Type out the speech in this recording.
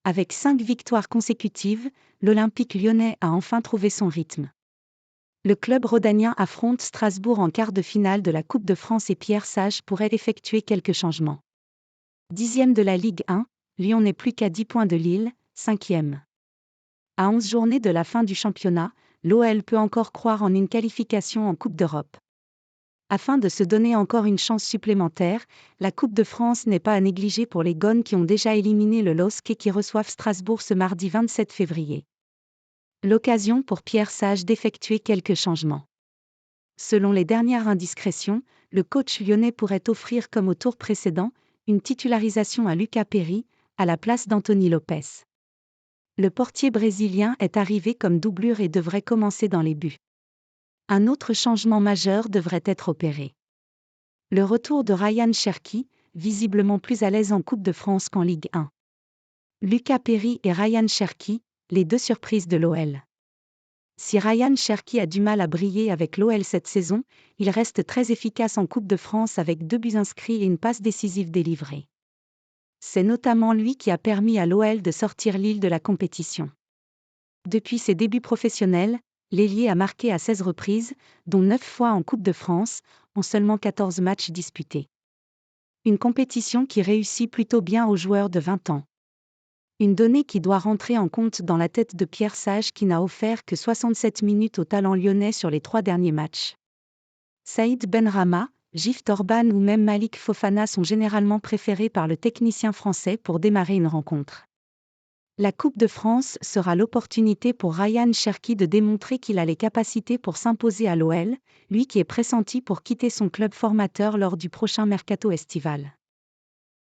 Avec 5 victoires consécutives, l'Olympique lyonnais a enfin trouvé son rythme. Le club rhodanien affronte Strasbourg en quart de finale de la Coupe de France et Pierre Sage pourrait effectuer quelques changements. 10e de la Ligue 1, Lyon n'est plus qu'à 10 points de Lille, 5e. À 11 journées de la fin du championnat, l'OL peut encore croire en une qualification en Coupe d'Europe. Afin de se donner encore une chance supplémentaire, la Coupe de France n'est pas à négliger pour les Gones qui ont déjà éliminé le LOSC et qui reçoivent Strasbourg ce mardi 27 février. L'occasion pour Pierre Sage d'effectuer quelques changements. Selon les dernières indiscrétions, le coach lyonnais pourrait offrir comme au tour précédent, une titularisation à Lucas Perry, à la place d'Anthony Lopes. Le portier brésilien est arrivé comme doublure et devrait commencer dans les buts. Un autre changement majeur devrait être opéré. Le retour de Ryan Cherki, visiblement plus à l'aise en Coupe de France qu'en Ligue 1. Lucas Perry et Ryan Cherki, les deux surprises de l'OL. Si Ryan Cherki a du mal à briller avec l'OL cette saison, il reste très efficace en Coupe de France avec 2 buts inscrits et une passe décisive délivrée. C'est notamment lui qui a permis à l'OL de sortir Lille de la compétition. Depuis ses débuts professionnels, l'ailier a marqué à 16 reprises, dont 9 fois en Coupe de France, en seulement 14 matchs disputés. Une compétition qui réussit plutôt bien aux joueurs de 20 ans. Une donnée qui doit rentrer en compte dans la tête de Pierre Sage qui n'a offert que 67 minutes au talent lyonnais sur les 3 derniers matchs. Saïd Benrahma, Gift Orban ou même Malik Fofana sont généralement préférés par le technicien français pour démarrer une rencontre. La Coupe de France sera l'opportunité pour Ryan Cherki de démontrer qu'il a les capacités pour s'imposer à l'OL, lui qui est pressenti pour quitter son club formateur lors du prochain mercato estival.